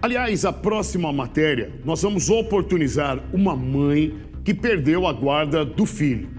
Aliás, a próxima matéria, nós vamos oportunizar uma mãe que perdeu a guarda do filho.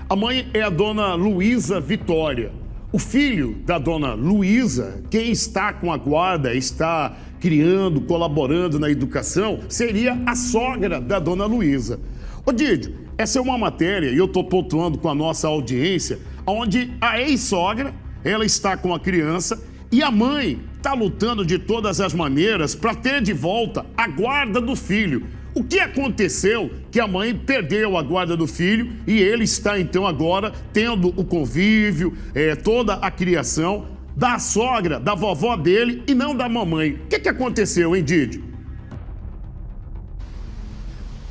A mãe é a dona Luísa Vitória. O filho da dona Luísa, quem está com a guarda, está criando, colaborando na educação, seria a sogra da dona Luísa. Ô Didio, essa é uma matéria, e eu estou pontuando com a nossa audiência, onde a ex-sogra, ela está com a criança e a mãe está lutando de todas as maneiras para ter de volta a guarda do filho. O que aconteceu que a mãe perdeu a guarda do filho e ele está então agora tendo o convívio, toda a criação da sogra, da vovó dele e não da mamãe. O que aconteceu, hein, Didio?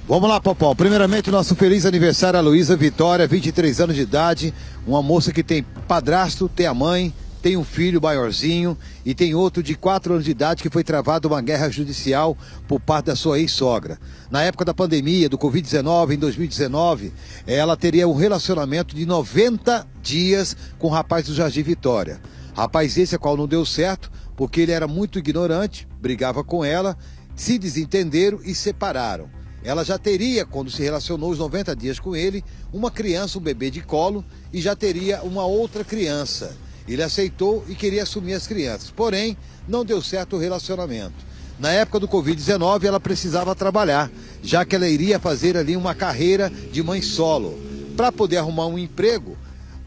Vamos lá, Popó. Primeiramente, nosso feliz aniversário a Luísa Vitória, 23 anos de idade, uma moça que tem padrasto, tem a mãe, tem um filho maiorzinho e tem outro de 4 anos de idade que foi travado uma guerra judicial por parte da sua ex-sogra. Na época da pandemia, do Covid-19, em 2019, ela teria um relacionamento de 90 dias com o rapaz do Jardim Vitória. Rapaz esse a qual não deu certo, porque ele era muito ignorante, brigava com ela, se desentenderam e separaram. Ela já teria, quando se relacionou os 90 dias com ele, uma criança, um bebê de colo, e já teria uma outra criança. Ele aceitou e queria assumir as crianças, porém, não deu certo o relacionamento. Na época do Covid-19, ela precisava trabalhar, já que ela iria fazer ali uma carreira de mãe solo. Para poder arrumar um emprego,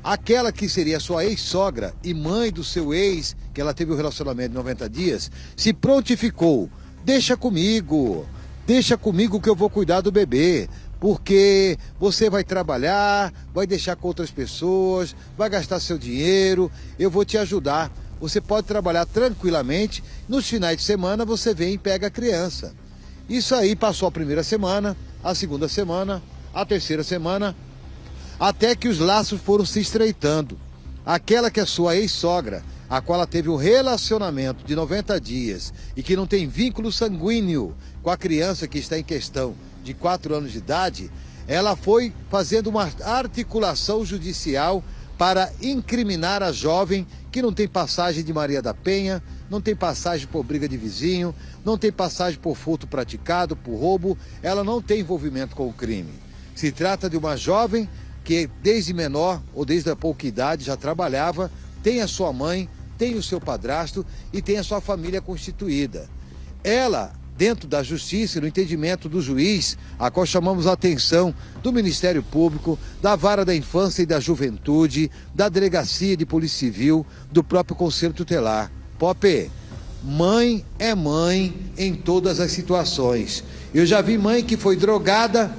aquela que seria sua ex-sogra e mãe do seu ex, que ela teve um relacionamento de 90 dias, se prontificou. Deixa comigo que eu vou cuidar do bebê. Porque você vai trabalhar, vai deixar com outras pessoas, vai gastar seu dinheiro, eu vou te ajudar. Você pode trabalhar tranquilamente, nos finais de semana você vem e pega a criança. Isso aí passou a primeira semana, a segunda semana, a terceira semana, até que os laços foram se estreitando. Aquela que é sua ex-sogra, a qual ela teve um relacionamento de 90 dias e que não tem vínculo sanguíneo com a criança que está em questão, de 4 anos de idade, ela foi fazendo uma articulação judicial para incriminar a jovem que não tem passagem de Maria da Penha, não tem passagem por briga de vizinho, não tem passagem por furto praticado, por roubo, ela não tem envolvimento com o crime. Se trata de uma jovem que desde menor ou desde a pouca idade já trabalhava, tem a sua mãe, tem o seu padrasto e tem a sua família constituída. Ela, dentro da justiça, no entendimento do juiz, a qual chamamos a atenção do Ministério Público, da Vara da Infância e da Juventude, da Delegacia de Polícia Civil, do próprio Conselho Tutelar. Pop, mãe é mãe em todas as situações. Eu já vi mãe que foi drogada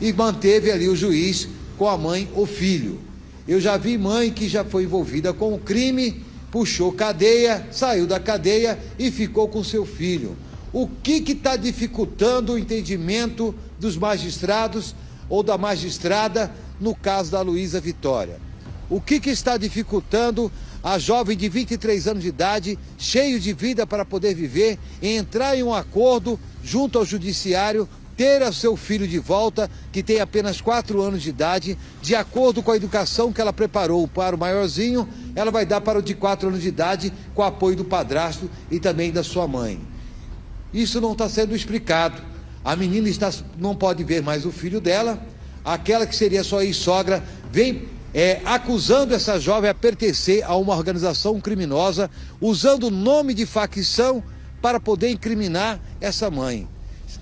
e manteve ali o juiz com a mãe ou filho. Eu já vi mãe que já foi envolvida com o crime, puxou cadeia, saiu da cadeia e ficou com seu filho. O que está dificultando o entendimento dos magistrados ou da magistrada no caso da Luísa Vitória? O que está dificultando a jovem de 23 anos de idade, cheio de vida para poder viver, em entrar em um acordo junto ao judiciário, ter o seu filho de volta, que tem apenas 4 anos de idade, de acordo com a educação que ela preparou para o maiorzinho, ela vai dar para o de 4 anos de idade, com o apoio do padrasto e também da sua mãe. Isso não está sendo explicado. A menina não pode ver mais o filho dela, aquela que seria sua ex-sogra vem acusando essa jovem a pertencer a uma organização criminosa, usando o nome de facção para poder incriminar essa mãe.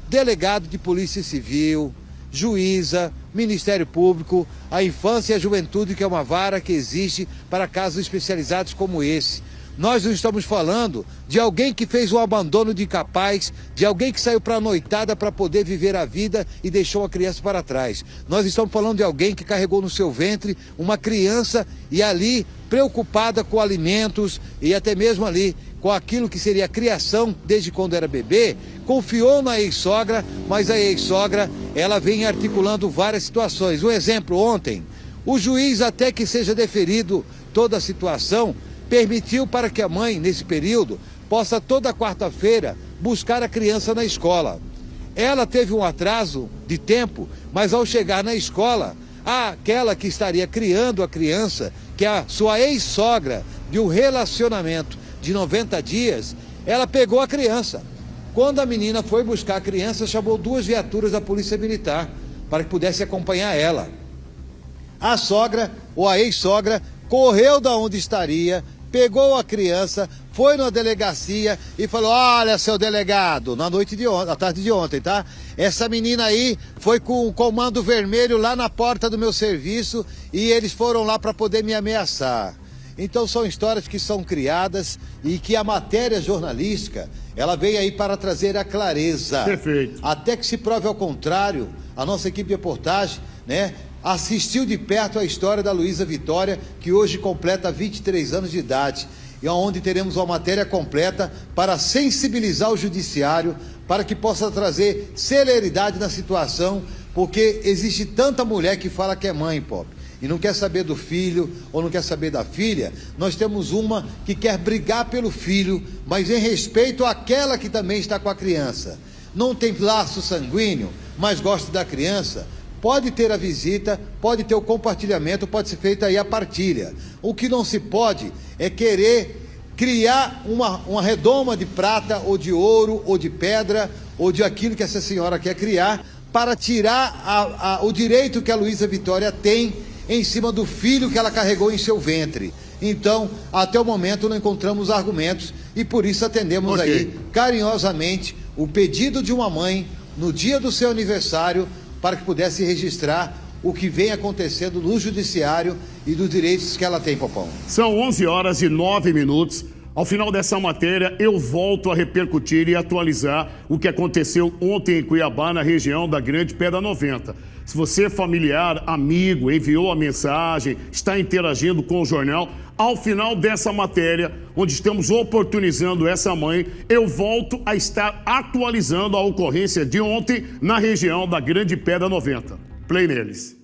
Delegado de Polícia Civil, juíza, Ministério Público, a Infância e a Juventude, que é uma vara que existe para casos especializados como esse. Nós não estamos falando de alguém que fez um abandono de incapaz, de alguém que saiu para a noitada para poder viver a vida e deixou a criança para trás. Nós estamos falando de alguém que carregou no seu ventre uma criança e ali, preocupada com alimentos e até mesmo ali com aquilo que seria a criação desde quando era bebê, confiou na ex-sogra, mas a ex-sogra, ela vem articulando várias situações. Um exemplo, ontem, o juiz, até que seja deferido toda a situação, permitiu para que a mãe, nesse período, possa toda quarta-feira buscar a criança na escola. Ela teve um atraso de tempo, mas ao chegar na escola, aquela que estaria criando a criança, que é a sua ex-sogra, de um relacionamento de 90 dias, ela pegou a criança. Quando a menina foi buscar a criança, chamou 2 viaturas da Polícia Militar para que pudesse acompanhar ela. A sogra, ou a ex-sogra, correu da onde estaria, pegou a criança, foi na delegacia e falou: olha, seu delegado, na tarde de ontem, tá? Essa menina aí foi com o comando vermelho lá na porta do meu serviço e eles foram lá para poder me ameaçar. Então são histórias que são criadas e que a matéria jornalística, ela veio aí para trazer a clareza. Perfeito. Até que se prove ao contrário, a nossa equipe de reportagem, né, assistiu de perto a história da Luísa Vitória, que hoje completa 23 anos de idade, e onde teremos uma matéria completa para sensibilizar o judiciário, para que possa trazer celeridade na situação, porque existe tanta mulher que fala que é mãe, Pop, e não quer saber do filho ou não quer saber da filha. Nós temos uma que quer brigar pelo filho, mas em respeito àquela que também está com a criança. Não tem laço sanguíneo, mas gosta da criança. Pode ter a visita, pode ter o compartilhamento, pode ser feita aí a partilha. O que não se pode é querer criar uma redoma de prata ou de ouro ou de pedra ou de aquilo que essa senhora quer criar para tirar o direito que a Luísa Vitória tem em cima do filho que ela carregou em seu ventre. Então, até o momento não encontramos argumentos e por isso atendemos aí carinhosamente o pedido de uma mãe no dia do seu aniversário para que pudesse registrar o que vem acontecendo no judiciário e dos direitos que ela tem, Popão. São 11h09. Ao final dessa matéria, eu volto a repercutir e atualizar o que aconteceu ontem em Cuiabá, na região da Grande Pedra 90. Se você, familiar, amigo, enviou a mensagem, está interagindo com o jornal, ao final dessa matéria, onde estamos oportunizando essa mãe, eu volto a estar atualizando a ocorrência de ontem na região da Grande Pedra 90. Play neles.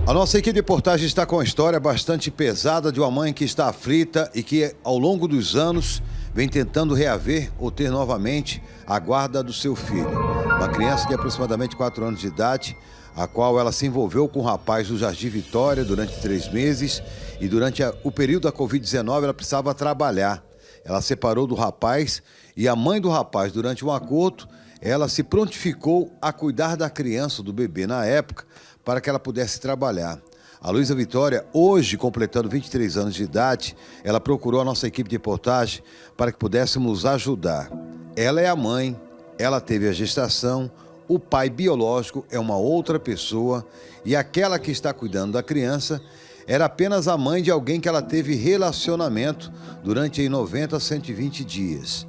A nossa equipe de reportagem está com a história bastante pesada de uma mãe que está aflita e que, ao longo dos anos, vem tentando reaver ou ter novamente a guarda do seu filho. Uma criança de aproximadamente 4 anos de idade, a qual ela se envolveu com um rapaz do Jardim Vitória durante 3 meses e durante o período da Covid-19 ela precisava trabalhar. Ela separou do rapaz e a mãe do rapaz, durante um acordo, ela se prontificou a cuidar da criança, do bebê na época, para que ela pudesse trabalhar. A Luísa Vitória, hoje completando 23 anos de idade, ela procurou a nossa equipe de reportagem para que pudéssemos ajudar. Ela é a mãe, ela teve a gestação, o pai biológico é uma outra pessoa e aquela que está cuidando da criança era apenas a mãe de alguém que ela teve relacionamento durante aí 90 a 120 dias.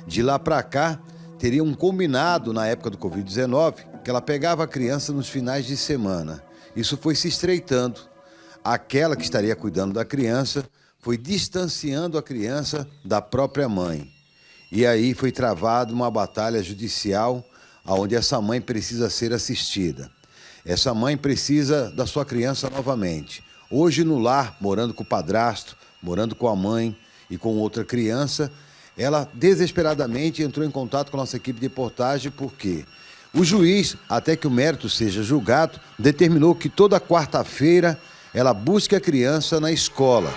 De lá para cá, teria um combinado na época do Covid-19 que ela pegava a criança nos finais de semana. Isso foi se estreitando. Aquela que estaria cuidando da criança foi distanciando a criança da própria mãe. E aí foi travada uma batalha judicial onde essa mãe precisa ser assistida. Essa mãe precisa da sua criança novamente. Hoje no lar, morando com o padrasto, morando com a mãe e com outra criança, ela desesperadamente entrou em contato com a nossa equipe de reportagem porque o juiz, até que o mérito seja julgado, determinou que toda quarta-feira ela busque a criança na escola.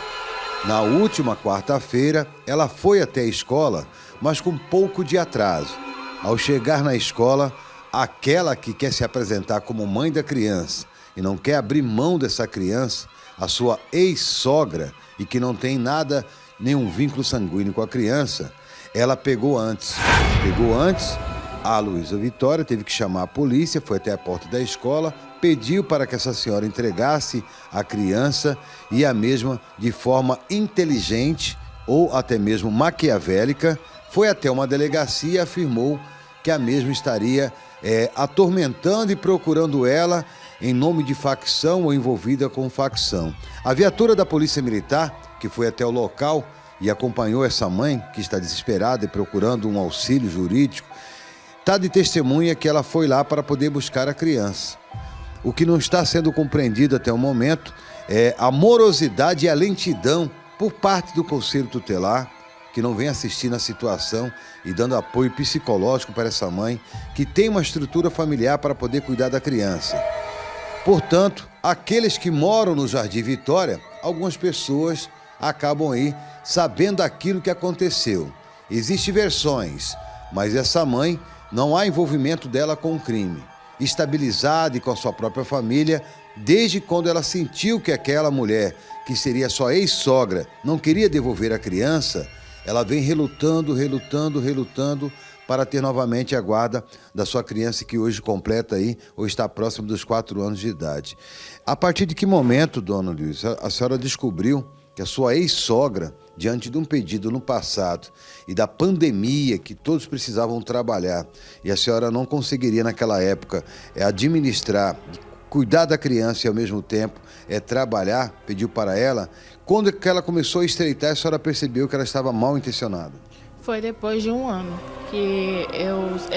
Na última quarta-feira, ela foi até a escola, mas com um pouco de atraso. Ao chegar na escola, aquela que quer se apresentar como mãe da criança e não quer abrir mão dessa criança, a sua ex-sogra, e que não tem nada, nenhum vínculo sanguíneo com a criança, ela pegou antes. A Luísa Vitória teve que chamar a polícia, foi até a porta da escola, pediu para que essa senhora entregasse a criança e a mesma, de forma inteligente ou até mesmo maquiavélica, foi até uma delegacia e afirmou que a mesma estaria atormentando e procurando ela em nome de facção ou envolvida com facção. A viatura da Polícia Militar, que foi até o local e acompanhou essa mãe, que está desesperada e procurando um auxílio jurídico, está de testemunha que ela foi lá para poder buscar a criança. O que não está sendo compreendido até o momento é a morosidade e a lentidão por parte do Conselho Tutelar, que não vem assistindo a situação e dando apoio psicológico para essa mãe, que tem uma estrutura familiar para poder cuidar da criança. Portanto, aqueles que moram no Jardim Vitória, algumas pessoas acabam aí sabendo aquilo que aconteceu. Existem versões, mas essa mãe, não há envolvimento dela com o crime. Estabilizada e com a sua própria família, desde quando ela sentiu que aquela mulher, que seria sua ex-sogra, não queria devolver a criança, ela vem relutando para ter novamente a guarda da sua criança, que hoje completa aí, ou está próximo dos 4 anos de idade. A partir de que momento, dona Luísa, a senhora descobriu que a sua ex-sogra, diante de um pedido no passado e da pandemia que todos precisavam trabalhar, e a senhora não conseguiria naquela época administrar, cuidar da criança e ao mesmo tempo trabalhar, pediu para ela, quando que ela começou a estreitar, a senhora percebeu que ela estava mal intencionada? Foi depois de um ano que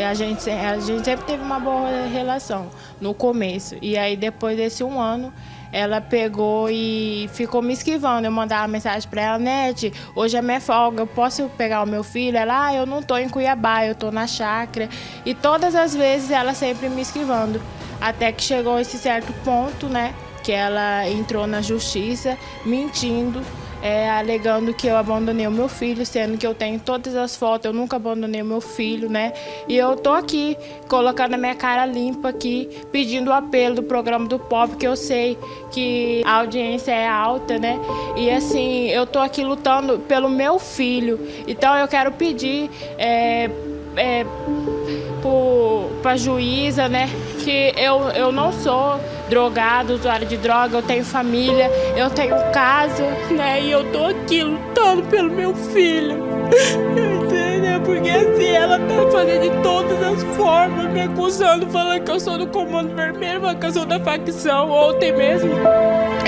a gente sempre teve uma boa relação no começo. E aí depois desse um ano, ela pegou e ficou me esquivando. Eu mandava mensagem para ela: Nete, hoje é minha folga, eu posso pegar o meu filho? Ela: eu não estou em Cuiabá, eu estou na chácara. E todas as vezes ela sempre me esquivando. Até que chegou esse certo ponto, né, que ela entrou na justiça mentindo, alegando que eu abandonei o meu filho, sendo que eu tenho todas as fotos, eu nunca abandonei o meu filho, né? E eu tô aqui, colocando a minha cara limpa aqui, pedindo o apelo do programa do Pop, que eu sei que a audiência é alta, né? E assim, eu tô aqui lutando pelo meu filho. Então eu quero pedir para a juíza, né, que eu não sou drogada, usuária de droga, eu tenho família, eu tenho casa, né, e eu tô aqui lutando pelo meu filho, entendeu? Porque assim, ela tá fazendo de todas as formas, me acusando, falando que eu sou do Comando Vermelho, falando que eu sou da facção. Ontem mesmo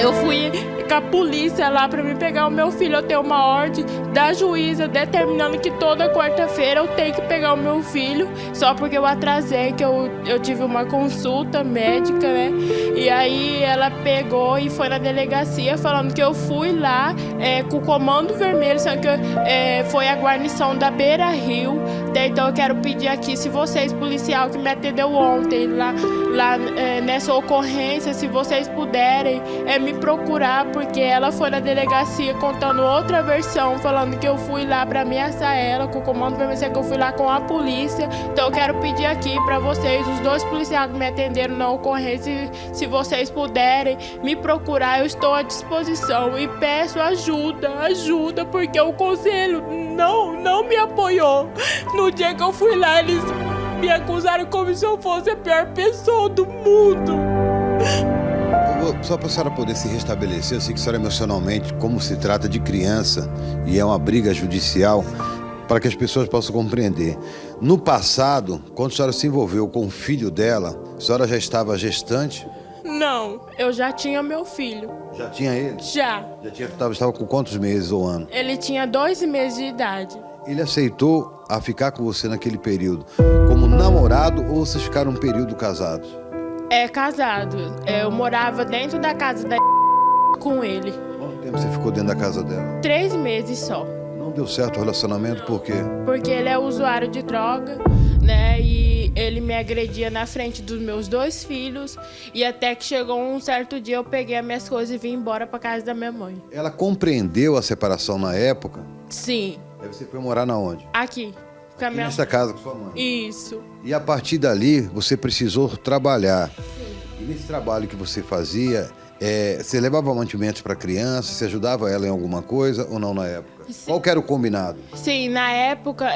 eu fui com a polícia lá pra me pegar o meu filho. Eu tenho uma ordem da juíza determinando que toda quarta-feira eu tenho que pegar o meu filho, só porque eu atrasei, que eu tive uma consulta médica, né? E aí ela pegou e foi na delegacia falando que eu fui lá com o Comando Vermelho, sendo que foi a guarnição da Beira Rio. Então eu quero pedir aqui, se vocês, policial que me atendeu ontem lá nessa ocorrência, se vocês puderem me procurar, porque ela foi na delegacia contando outra versão, falando que eu fui lá para ameaçar ela com o Comando Vermelho, que eu fui lá com a polícia. Então eu quero pedir aqui para vocês, os 2 policiais que me atenderam na ocorrência, se vocês puderem me procurar, eu estou à disposição e peço ajuda, porque o conselho não me apoiou. No dia que eu fui lá, eles me acusaram como se eu fosse a pior pessoa do mundo. Só para a senhora poder se restabelecer, eu sei que a senhora emocionalmente, como se trata de criança e é uma briga judicial, para que as pessoas possam compreender. No passado, quando a senhora se envolveu com o filho dela, a senhora já estava gestante? Não, eu já tinha meu filho. Já tinha ele? Já. Estava com quantos meses ou ano? Ele tinha 2 meses de idade. Ele aceitou a ficar com você naquele período como namorado ou vocês ficaram um período casados? Casado. Eu morava dentro da casa da com ele. Quanto tempo você ficou dentro da casa dela? 3 meses só. Não deu certo o relacionamento, por quê? Porque ele é usuário de droga, né? E ele me agredia na frente dos meus 2 filhos. E até que chegou um certo dia, eu peguei as minhas coisas e vim embora para casa da minha mãe. Ela compreendeu a separação na época? Sim. Aí você foi morar na onde? Aqui. Aqui nessa casa com sua mãe? Isso. E a partir dali, você precisou trabalhar. Sim. E nesse trabalho que você fazia, você levava mantimentos para a criança, você ajudava ela em alguma coisa ou não na época? Sim. Qual que era o combinado? Sim, na época,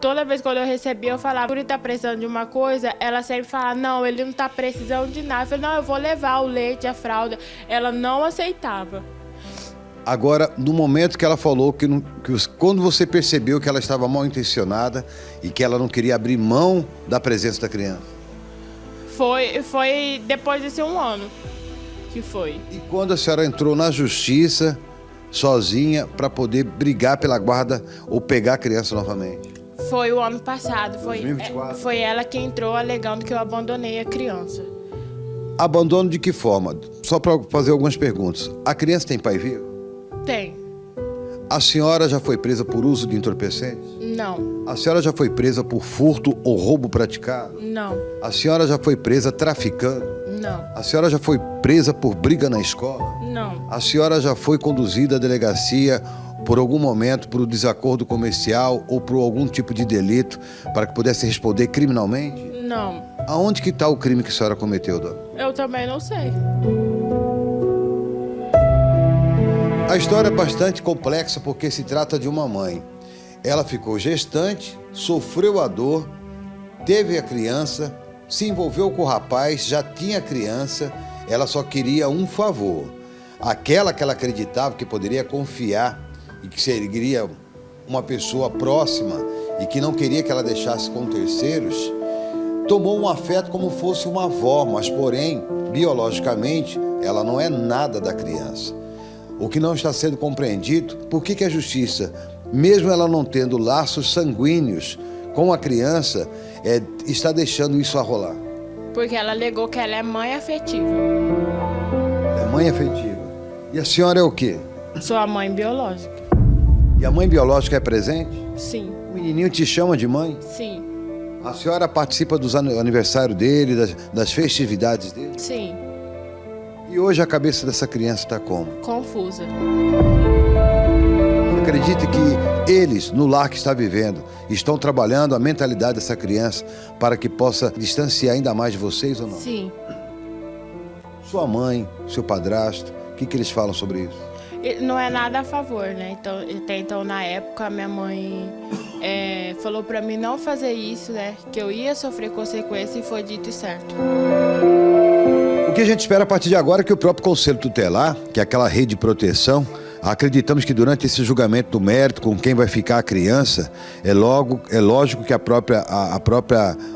toda vez que eu recebia, eu falava: por ele tá precisando de uma coisa, ela sempre falava: não, ele não tá precisando de nada. Eu falei: não, eu vou levar o leite, a fralda. Ela não aceitava. Agora, no momento que ela falou quando você percebeu que ela estava mal intencionada e que ela não queria abrir mão da presença da criança? Foi depois desse um ano que foi. E quando a senhora entrou na justiça, sozinha, para poder brigar pela guarda ou pegar a criança novamente? Foi o ano passado. 2024. Foi ela que entrou alegando que eu abandonei a criança. Abandono de que forma? Só para fazer algumas perguntas. A criança tem pai vivo? Tem. A senhora já foi presa por uso de entorpecentes? Não. A senhora já foi presa por furto ou roubo praticado? Não. A senhora já foi presa traficando? Não. A senhora já foi presa por briga na escola? Não. A senhora já foi conduzida à delegacia por algum momento por um desacordo comercial ou por algum tipo de delito para que pudesse responder criminalmente? Não. Aonde que está o crime que a senhora cometeu, dona? Eu também não sei. A história é bastante complexa porque se trata de uma mãe. Ela ficou gestante, sofreu a dor, teve a criança, se envolveu com o rapaz, já tinha criança, ela só queria um favor. Aquela que ela acreditava que poderia confiar e que seria uma pessoa próxima e que não queria que ela deixasse com terceiros, tomou um afeto como fosse uma avó, mas porém, biologicamente, ela não é nada da criança. O que não está sendo compreendido, por que a justiça, mesmo ela não tendo laços sanguíneos com a criança, está deixando isso a rolar? Porque ela alegou que ela é mãe afetiva. É mãe afetiva. E a senhora é o quê? Sou a mãe biológica. E a mãe biológica é presente? Sim. O menininho te chama de mãe? Sim. A senhora participa dos aniversários dele, das festividades dele? Sim. E hoje a cabeça dessa criança está como? Confusa. Acredite que eles, no lar que está vivendo, estão trabalhando a mentalidade dessa criança para que possa distanciar ainda mais de vocês ou não? Sim. Sua mãe, seu padrasto, o que eles falam sobre isso? Não é nada a favor, né? Então na época, minha mãe falou pra mim não fazer isso, né? Que eu ia sofrer consequência e foi dito e certo. O que a gente espera a partir de agora é que o próprio Conselho Tutelar, que é aquela rede de proteção, acreditamos que durante esse julgamento do mérito com quem vai ficar a criança, é lógico que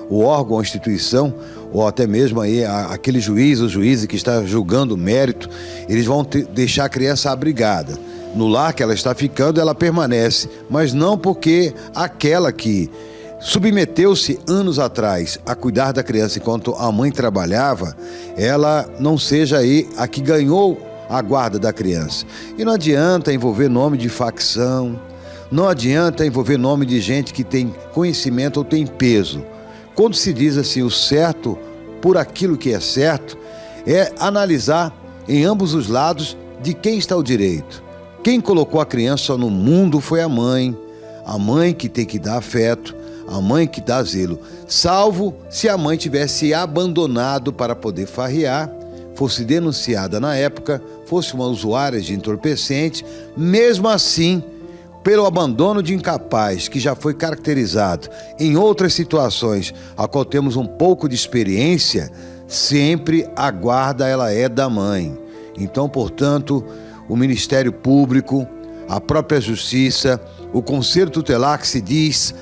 o órgão, a instituição, ou até mesmo aí aquele juiz ou juíza que está julgando o mérito, eles vão deixar a criança abrigada. No lar que ela está ficando, ela permanece, mas não porque aquela que submeteu-se anos atrás a cuidar da criança enquanto a mãe trabalhava, ela não seja aí a que ganhou a guarda da criança. E não adianta envolver nome de facção, não adianta envolver nome de gente que tem conhecimento ou tem peso. Quando se diz assim, o certo por aquilo que é certo, é analisar em ambos os lados de quem está o direito. Quem colocou a criança no mundo foi a mãe que tem que dar afeto, a mãe que dá zelo, salvo se a mãe tivesse abandonado para poder farrear, fosse denunciada na época, fosse uma usuária de entorpecente, mesmo assim, pelo abandono de incapaz, que já foi caracterizado em outras situações, a qual temos um pouco de experiência, sempre a guarda ela é da mãe. Então, portanto, o Ministério Público, a própria Justiça, o Conselho Tutelar, que se diz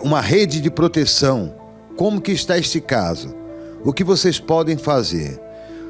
uma rede de proteção. Como que está este caso? O que vocês podem fazer?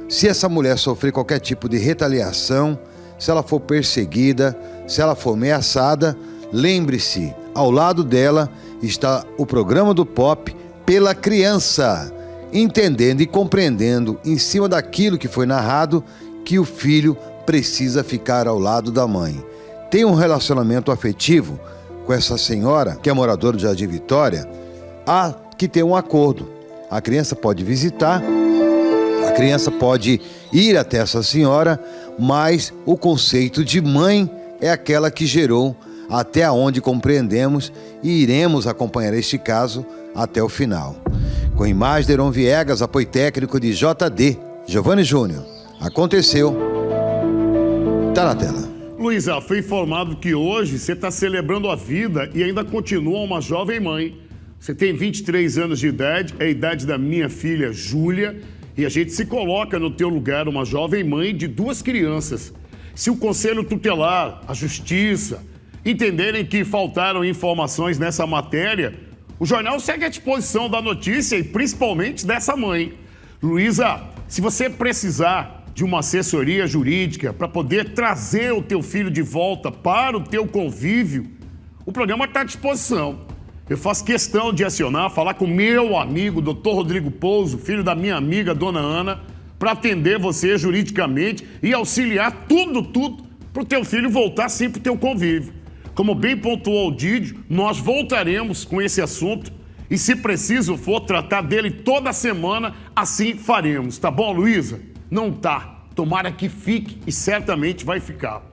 Se essa mulher sofrer qualquer tipo de retaliação, se ela for perseguida, se ela for ameaçada, lembre-se, ao lado dela está o programa do POP pela criança, entendendo e compreendendo, em cima daquilo que foi narrado, que o filho precisa ficar ao lado da mãe. Tem um relacionamento afetivo com essa senhora, que é moradora do Jardim Vitória, há que ter um acordo. A criança pode visitar, a criança pode ir até essa senhora, mas o conceito de mãe é aquela que gerou, até onde compreendemos, e iremos acompanhar este caso até o final. Com imagens de Heron Viegas, apoio técnico de JD, Giovanni Júnior. Aconteceu. Tá na tela. Luísa, fui informado que hoje você está celebrando a vida e ainda continua uma jovem mãe. Você tem 23 anos de idade, é a idade da minha filha Júlia, e a gente se coloca no teu lugar, uma jovem mãe de 2 crianças. Se o Conselho Tutelar, a Justiça, entenderem que faltaram informações nessa matéria, o jornal segue à disposição da notícia e principalmente dessa mãe. Luísa, se você precisar de uma assessoria jurídica para poder trazer o teu filho de volta para o teu convívio, o programa está à disposição. Eu faço questão de acionar, falar com meu amigo, Dr. Rodrigo Pouso, filho da minha amiga, Dona Ana, para atender você juridicamente e auxiliar tudo para o teu filho voltar sim para o teu convívio. Como bem pontuou o Didio, nós voltaremos com esse assunto e, se preciso for, tratar dele toda semana, assim faremos. Tá bom, Luísa? Não tá. Tomara que fique e certamente vai ficar.